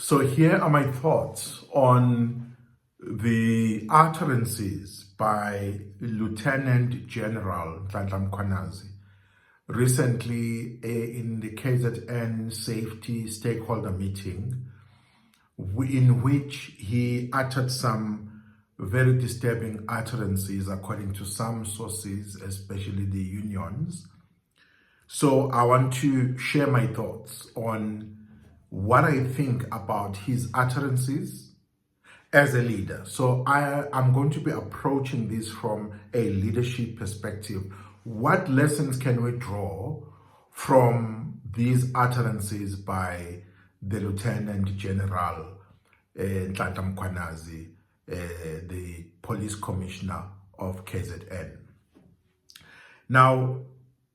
So here are my thoughts on the utterances by Lieutenant General Nhlanhla Mkhwanazi recently in the KZN Safety Stakeholder Meeting, in which he uttered some very disturbing utterances according to some sources, especially the unions. So I want to share my thoughts on what I think about his utterances as a leader. So I'm going to be approaching this from a leadership perspective. What lessons can we draw from these utterances by the Lieutenant General Nhlanhla Mkhwanazi, the Police Commissioner of KZN? Now,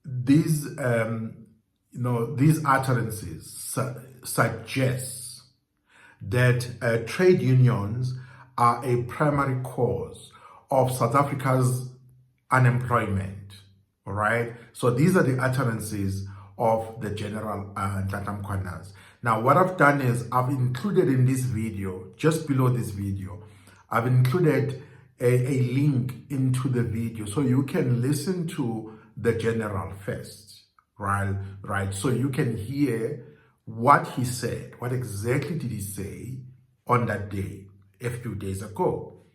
these utterances suggest that trade unions are a primary cause of South Africa's unemployment. All right. So these are the utterances of the General Nhlanhla Mkhwanazi. Now, what I've done is I've included in this video, just below this video, I've included a link into the video so you can listen to the General first, right? So you can hear what he said. What exactly did he say on that day, a few days ago?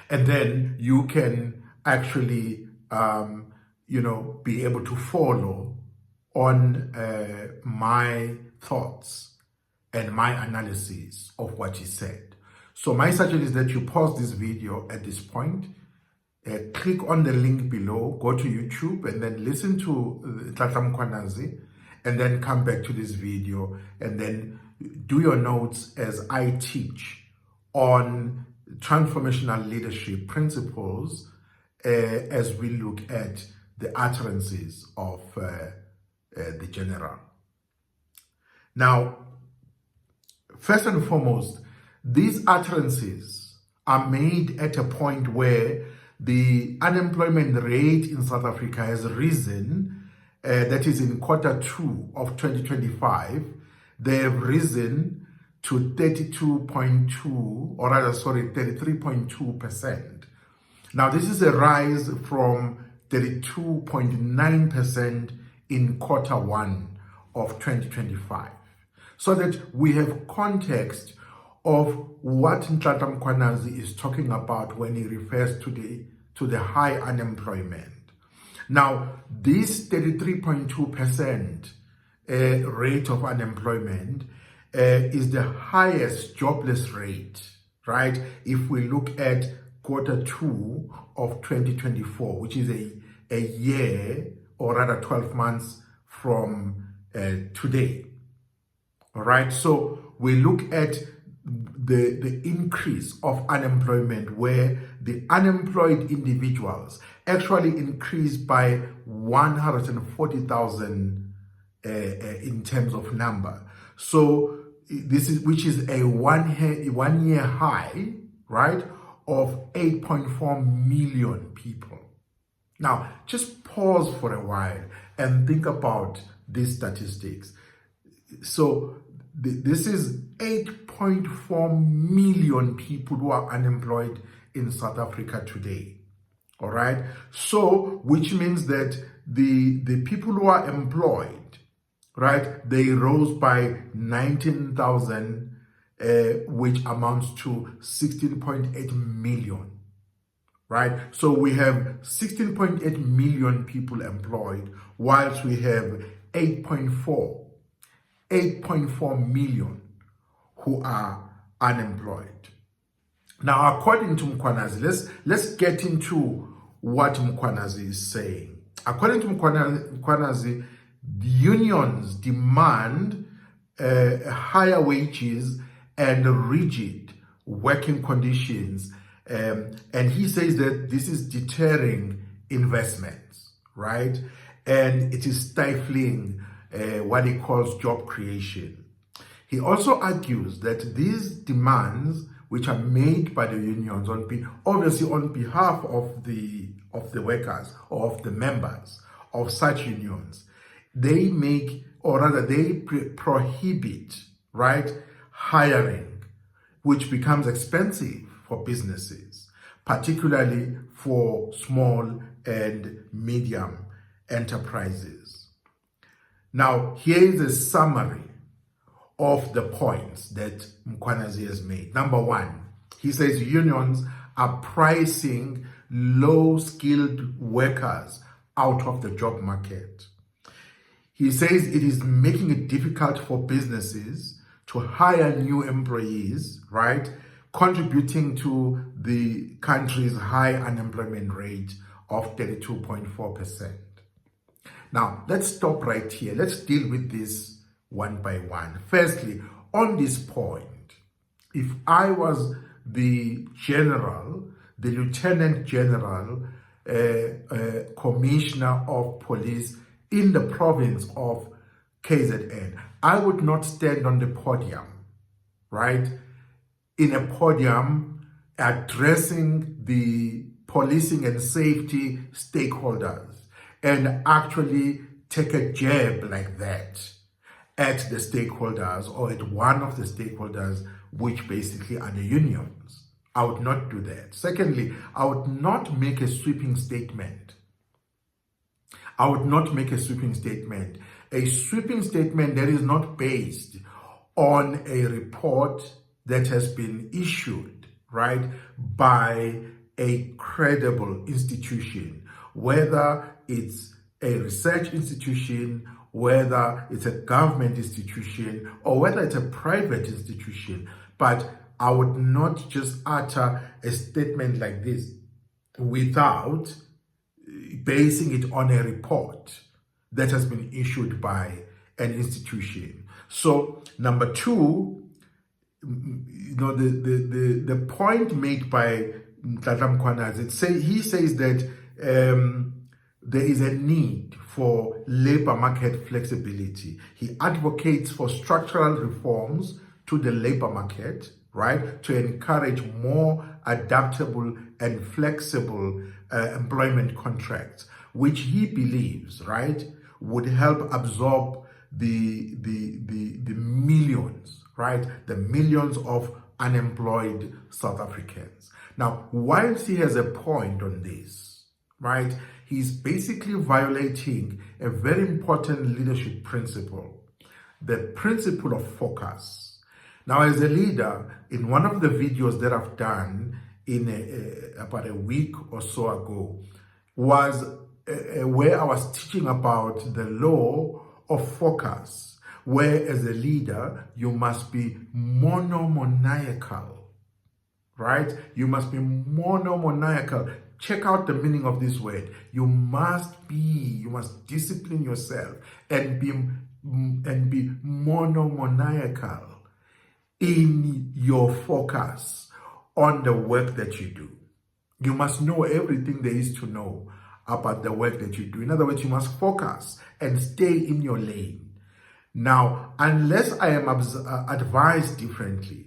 And then you can actually, be able to follow on my thoughts and my analysis of what he said. So my suggestion is that you pause this video at this point, click on the link below, go to YouTube, and then listen to Nhlanhla Mkhwanazi, and then come back to this video, and then do your notes as I teach on transformational leadership principles as we look at the utterances of the General. Now, first and foremost, these utterances are made at a point where the unemployment rate in South Africa has risen, that is in Q2 of 2025, they have risen to 33.2%. Now, this is a rise from 32.9% in Q1 of 2025. So that we have context of what Nhlanhla Mkhwanazi is talking about when he refers to the high unemployment. Now, this 33.2% rate of unemployment is the highest jobless rate, right? If we look at Q2 of 2024, which is a year, or rather 12 months from today. All right, so we look at the increase of unemployment, where the unemployed individuals actually increased by 140,000 in terms of number. So which is a one year high, right, of 8.4 million people. Now, just pause for a while and think about these statistics. So this is 8.4 million people who are unemployed in South Africa today. All right. So, which means that the people who are employed, right, they rose by 19,000, which amounts to 16.8 million. Right. So we have 16.8 million people employed, whilst we have 8.4 million who are unemployed. Now, according to Mkhwanazi, let's get into what Mkhwanazi is saying. According to Mkhwanazi, the unions demand higher wages and rigid working conditions, and he says that this is deterring investments, right? And it is stifling what he calls job creation. He also argues that these demands, which are made by the unions, obviously on behalf of the workers or of the members of such unions, they make, or rather they prohibit, right, hiring, which becomes expensive for businesses, particularly for small and medium enterprises. Now, here is a summary of the points that Mkhwanazi has made. Number one, he says unions are pricing low-skilled workers out of the job market. He says it is making it difficult for businesses to hire new employees, right? Contributing to the country's high unemployment rate of 32.4%. Now, let's stop right here. Let's deal with this one by one. Firstly, on this point, if I was the Lieutenant General, Commissioner of Police in the province of KZN, I would not stand on the podium, right? In a podium addressing the policing and safety stakeholders and actually take a jab like that at the stakeholders or at one of the stakeholders, which basically are the unions. I would not do that. Secondly, I would not make a sweeping statement. A sweeping statement that is not based on a report that has been issued, right, by a credible institution, whether it's a research institution, whether it's a government institution, or whether it's a private institution. But I would not just utter a statement like this without basing it on a report that has been issued by an institution. So number two, the point made by Nhlanhla Mkhwanazi, he says that there is a need for labor market flexibility. He advocates for structural reforms to the labor market, right, to encourage more adaptable and flexible employment contracts, which he believes, right, would help absorb the millions, right, the millions of unemployed South Africans. Now, whilst he has a point on this, right, he's basically violating a very important leadership principle, the principle of focus. Now, as a leader, in one of the videos that I've done about a week or so ago, was where I was teaching about the law of focus, where as a leader, you must be monomaniacal, right? You must be monomaniacal. Check out the meaning of this word. You must discipline yourself and be monomaniacal in your focus on the work that you do. You must know everything there is to know about the work that you do. In other words, you must focus and stay in your lane. Now, unless I am advised differently,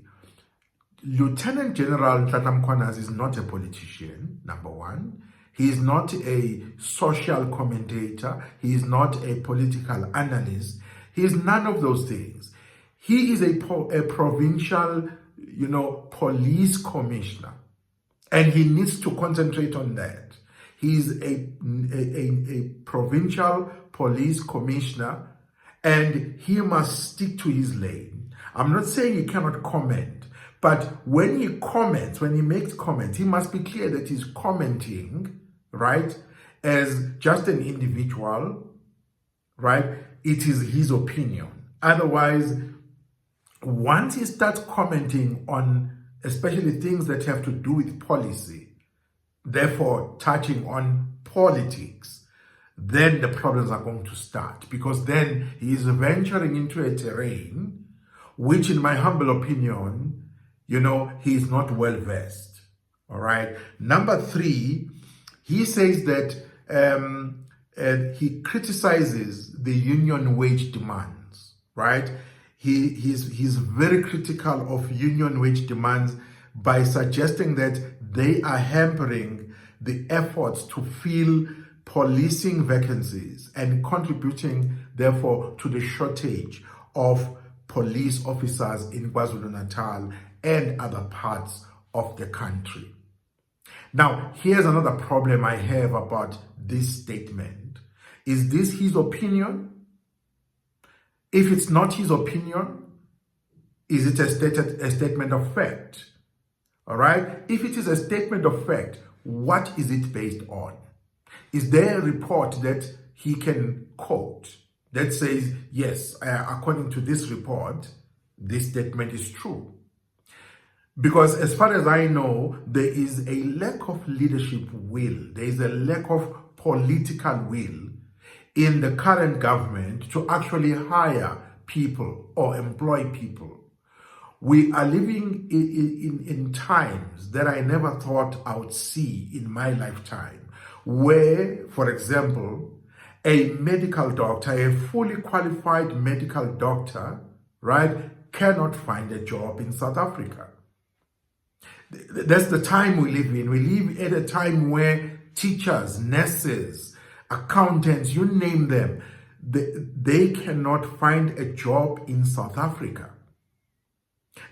Lieutenant General Nhlanhla Mkhwanazi is not a politician, number one. He is not a social commentator. He is not a political analyst. He is none of those things. He is a provincial, police commissioner, and he needs to concentrate on that. He is a provincial police commissioner, and he must stick to his lane. I'm not saying he cannot comment, but when he makes comments, he must be clear that he's commenting, right, as just an individual, right? It is his opinion. Otherwise, once he starts commenting on especially things that have to do with policy, therefore touching on politics, then the problems are going to start, because then he is venturing into a terrain which, in my humble opinion, he is not well versed. All right. Number three, he says that he criticizes the union wage demands, right? He's very critical of union wage demands by suggesting that they are hampering the efforts to fill policing vacancies and contributing, therefore, to the shortage of police officers in KwaZulu-Natal and other parts of the country. Now, here's another problem I have about this statement. Is this his opinion? If it's not his opinion, is it a statement of fact? All right? If it is a statement of fact, what is it based on? Is there a report that he can quote that says, yes, according to this report, this statement is true? Because as far as I know, there is a lack of leadership will. There is a lack of political will in the current government to actually hire people or employ people. We are living in times that I never thought I would see in my lifetime, where, for example, a medical doctor, a fully qualified medical doctor, right, cannot find a job in South Africa. That's the time we live in. We live at a time where teachers, nurses, accountants, you name them, they cannot find a job in South Africa.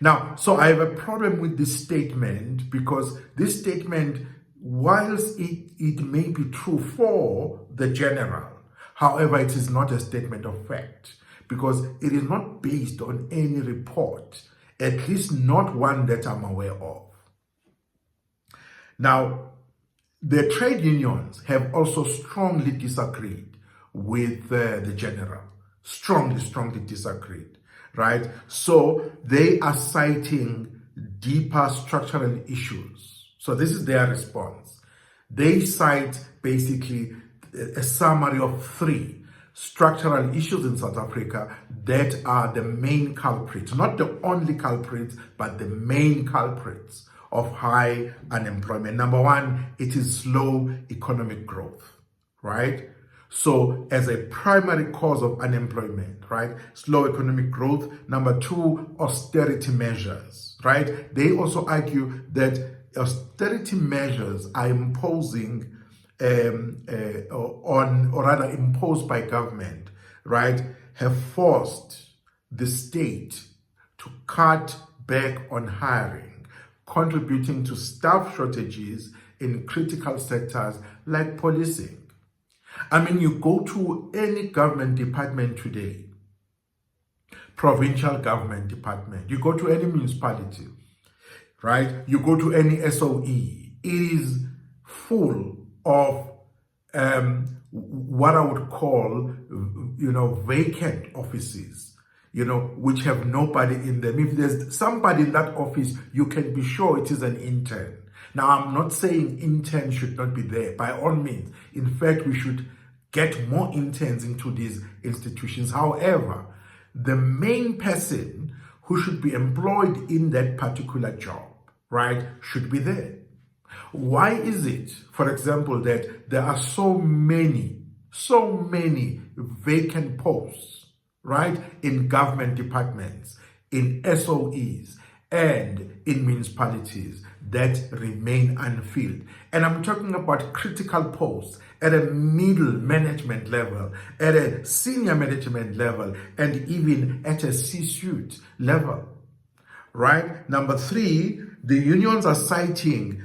Now, so I have a problem with this statement, because this statement, whilst it may be true for the general, however, it is not a statement of fact, because it is not based on any report, at least not one that I'm aware of. Now, the trade unions have also strongly disagreed with the general, strongly disagreed, right? So they are citing deeper structural issues. So this is their response. They cite basically a summary of 3 structural issues in South Africa that are the main culprits, not the only culprits, but the main culprits of high unemployment. Number 1, it is slow economic growth, right? So as a primary cause of unemployment, right? Slow economic growth. Number 2, austerity measures, right? They also argue that austerity measures are imposing imposed by government, right, have forced the state to cut back on hiring, contributing to staff shortages in critical sectors like policing. I mean, you go to any government department today, provincial government department, you go to any municipality, right? You go to any SOE, it is full of what I would call, vacant offices, which have nobody in them. If there's somebody in that office, you can be sure it is an intern. Now, I'm not saying interns should not be there, by all means. In fact, we should get more interns into these institutions. However, the main person who should be employed in that particular job, right, should be there. Why is it, for example, that there are so many vacant posts, right, in government departments, in SOEs, and in municipalities that remain unfilled? And I'm talking about critical posts at a middle management level, at a senior management level, and even at a C-suite level, right? Number 3, the unions are citing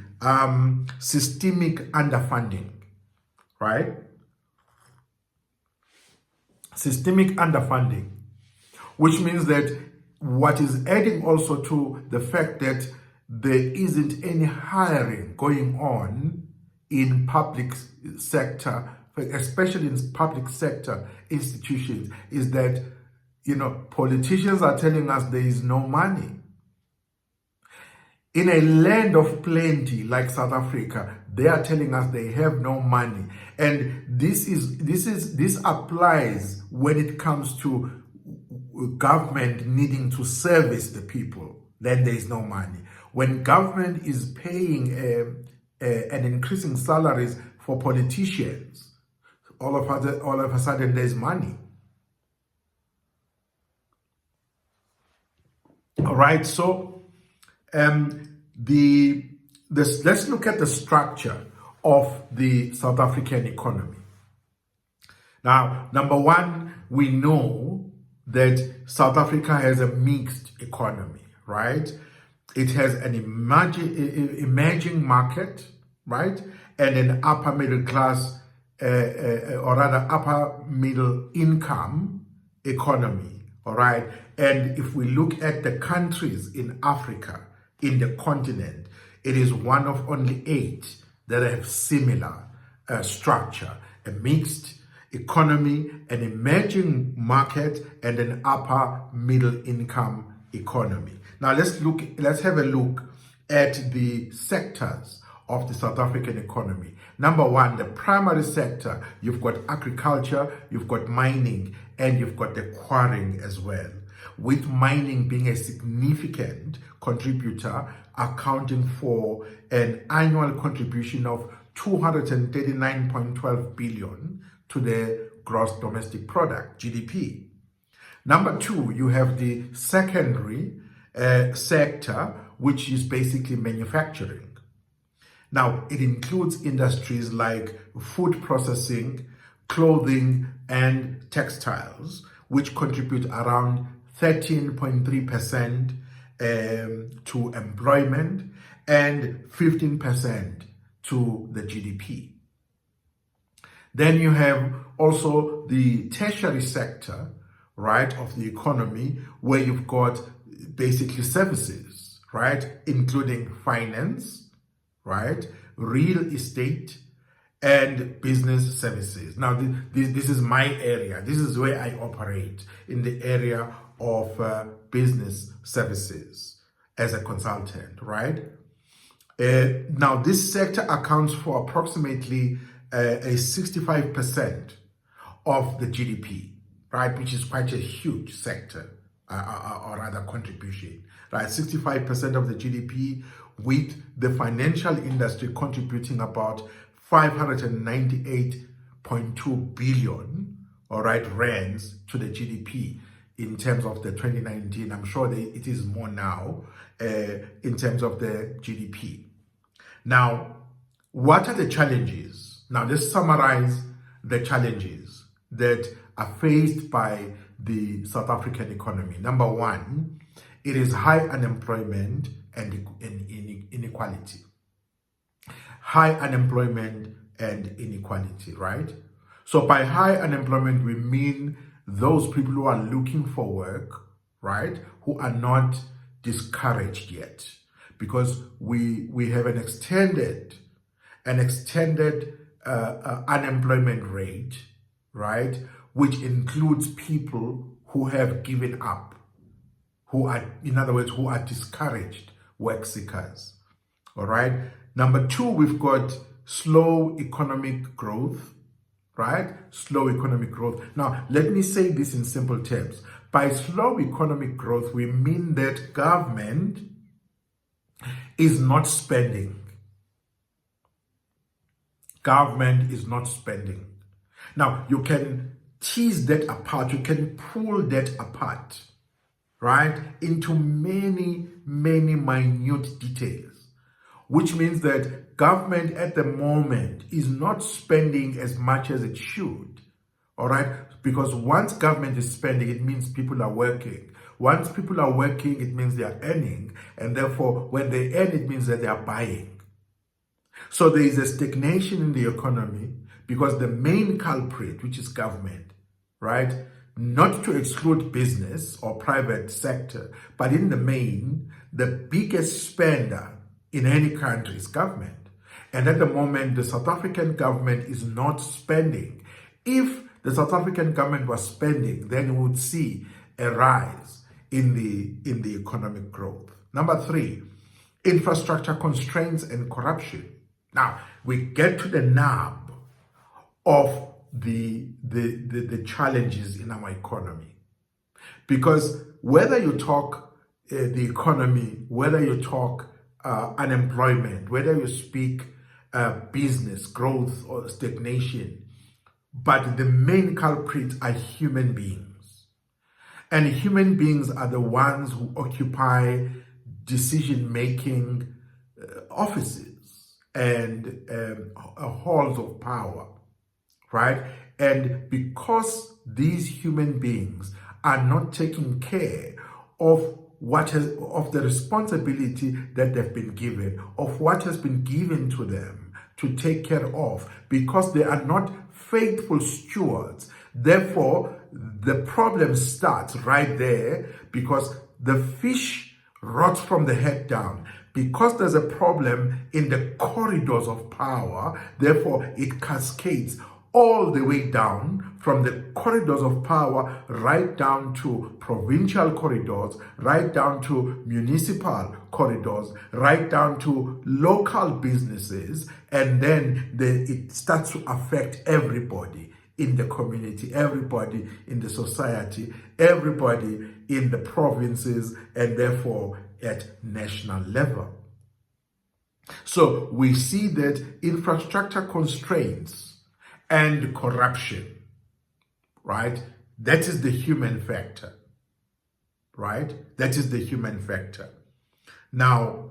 systemic underfunding, right? Systemic underfunding, which means that what is adding also to the fact that there isn't any hiring going on in public sector, especially in public sector institutions, is that, politicians are telling us there is no money. In a land of plenty like South Africa, they are telling us they have no money. And this applies when it comes to government needing to service the people. Then there is no money. When government is paying and increasing salaries for politicians, all of a sudden there's money. All right, so let's look at the structure of the South African economy. Now, number 1, we know that South Africa has a mixed economy, right? It has an emerging market, right? And an upper middle class, or rather upper middle income economy, all right? And if we look at the countries in Africa, in the continent, it is one of only 8 that have similar structure, a mixed economy, an emerging market, and an upper middle income economy. Now let's have a look at the sectors of the South African economy. Number one, the primary sector, you've got agriculture, you've got mining, and you've got the quarrying as well, with mining being a significant contributor, accounting for an annual contribution of 239.12 billion to the gross domestic product, GDP. Number two, you have the secondary sector, which is basically manufacturing. Now, it includes industries like food processing, clothing, and textiles, which contribute around 13.3% to employment and 15% to the GDP. Then you have also the tertiary sector, right, of the economy, where you've got basically services, right, including finance, right, real estate, and business services. Now, this is my area. This is where I operate, in the area of business services as a consultant, right? Now, this sector accounts for approximately a 65% of the GDP, right, which is quite a huge sector, or rather contribution, right? 65% of the GDP, with the financial industry contributing about 598.2 billion, all right, rands to the GDP in terms of the 2019. I'm sure it is more now in terms of the GDP. Now, what are the challenges? Now, let's summarize the challenges that are faced by the South African economy. Number one, it is high unemployment and inequality. High unemployment and inequality, right? So by high unemployment, we mean those people who are looking for work, right, who are not discouraged yet, because we have an extended unemployment rate, right, which includes people who have given up, who are, in other words, who are discouraged work seekers. All right. Number two, we've got slow economic growth, right? Slow economic growth. Now, let me say this in simple terms. By slow economic growth, we mean that government is not spending. Government is not spending. Now, you can tease that apart. You can pull that apart, right, into many, many minute details, which means that government at the moment is not spending as much as it should, all right? Because once government is spending, it means people are working. Once people are working, it means they are earning. And therefore, when they earn, it means that they are buying. So there is a stagnation in the economy because the main culprit, which is government, right? Not to exclude business or private sector, but in the main, the biggest spender in any country is government. And at the moment, the South African government is not spending. If the South African government was spending, then we would see a rise in the economic growth. Number three, infrastructure constraints and corruption. Now, we get to the nub of the challenges in our economy. Because whether you talk the economy, whether you talk unemployment, whether you speak business growth or stagnation, but the main culprits are human beings. And human beings are the ones who occupy decision-making offices and halls of power, right? And because these human beings are not taking care of of the responsibility that they've been given, of what has been given to them to take care of, because they are not faithful stewards. Therefore, the problem starts right there, because the fish rots from the head down. Because there's a problem in the corridors of power, therefore it cascades all the way down from the corridors of power right down to provincial corridors, right down to municipal corridors, right down to local businesses, and then it starts to affect everybody in the community, everybody in the society, everybody in the provinces, and therefore at national level. So we see that infrastructure constraints and corruption, right? That is the human factor, right? That is the human factor. Now,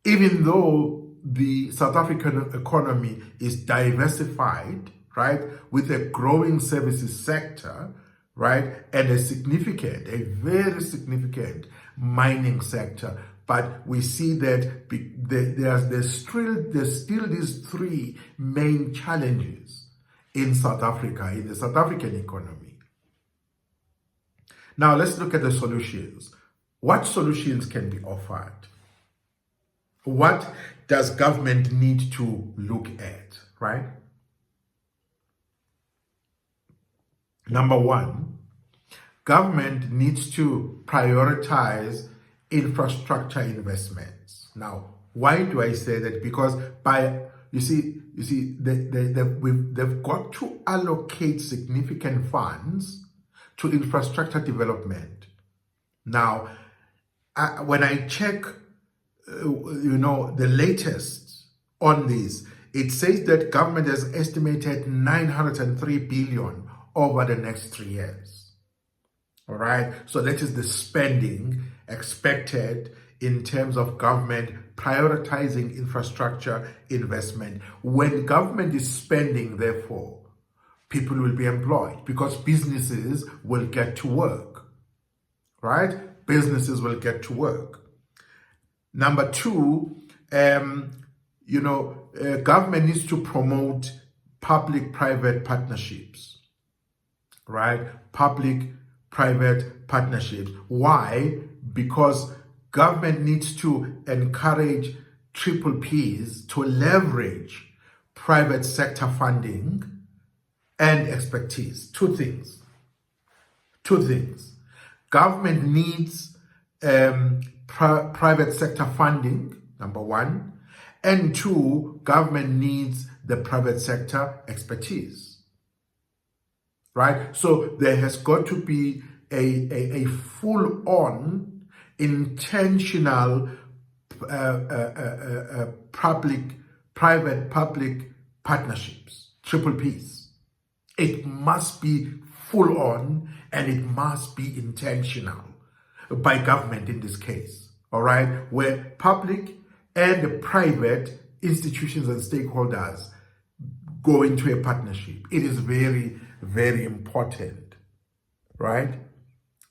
even though the South African economy is diversified, right, with a growing services sector, right, and a very significant mining sector, but we see that there's still these three main challenges in South Africa, in the South African economy. Now let's look at the solutions. What solutions can be offered? What does government need to look at, right? Number one, government needs to prioritize infrastructure investments. Now, why do I say that? Because they've got to allocate significant funds to infrastructure development. Now, when I check, the latest on this, it says that government has estimated 903 billion over the next 3 years. All right, so that is the spending expected in terms of government prioritizing infrastructure investment. When government is spending, therefore, people will be employed because businesses will get to work, right? Businesses will get to work. Number two, government needs to promote public-private partnerships, right? Public-private partnerships. Why? Because government needs to encourage triple Ps to leverage private sector funding and expertise. Two things. Government needs private sector funding, number one, and two, government needs the private sector expertise, right? So there has got to be a full-on intentional public-private partnerships, triple Ps. It must be full on and it must be intentional by government in this case, all right, where public and private institutions and stakeholders go into a partnership. It is very, very important, right?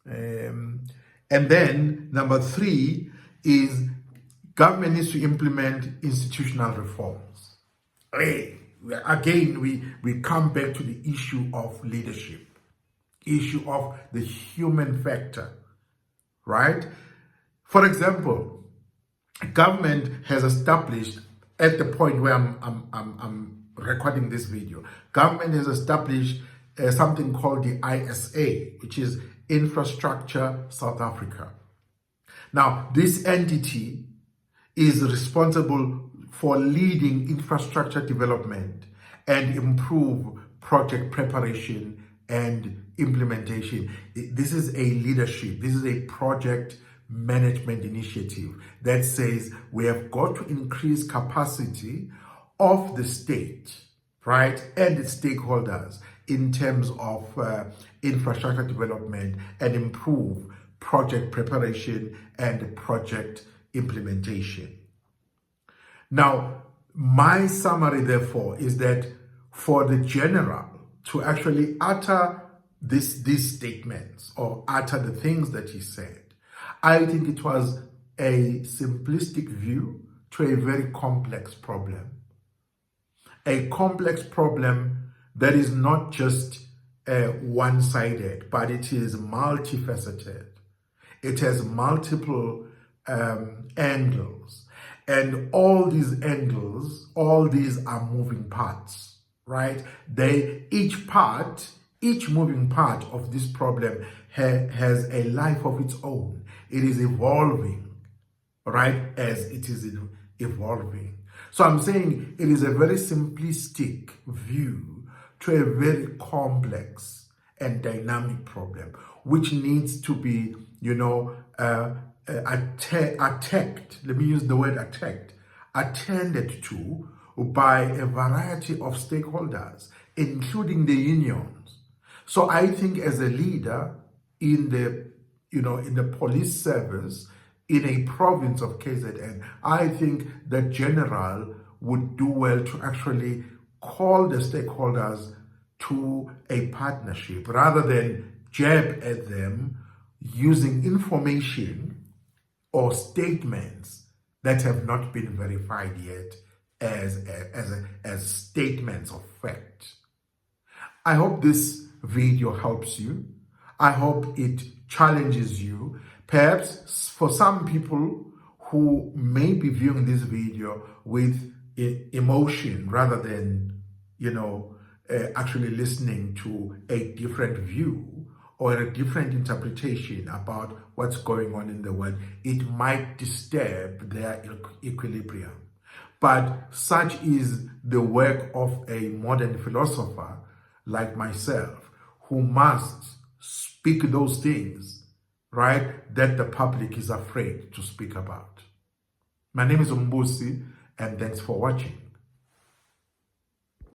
And then number three is government needs to implement institutional reforms. Again, we come back to the issue of leadership, issue of the human factor, right? For example, government has established, at the point where I'm recording this video, government has established something called the ISA, which is Infrastructure South Africa. Now, this entity is responsible for leading infrastructure development and improve project preparation and implementation. This is a leadership, this is a project management initiative that says we have got to increase capacity of the state, right, and its stakeholders in terms of infrastructure development and improve project preparation and project implementation. Now, my summary, therefore, is that for the general to actually utter these statements or utter the things that he said. I think it was a simplistic view to a very complex problem. A complex problem that is not just one-sided, but it is multifaceted. It has multiple angles. And all these angles, all these are moving parts, right? Each moving part of this problem has a life of its own. It is evolving, right, as it is evolving. So I'm saying it is a very simplistic view to a very complex and dynamic problem, which needs to be, attacked. Let me use the word attacked, attended to by a variety of stakeholders, including the unions. So I think as a leader in the police service, in a province of KZN, I think the general would do well to actually call the stakeholders to a partnership rather than jab at them using information or statements that have not been verified yet as statements of fact. I hope this video helps you. I hope it challenges you. Perhaps for some people who may be viewing this video with emotion rather than, actually listening to a different view or a different interpretation about what's going on in the world, it might disturb their equilibrium. But such is the work of a modern philosopher like myself, who must speak those things, right, that the public is afraid to speak about. My name is Umbusi, and thanks for watching.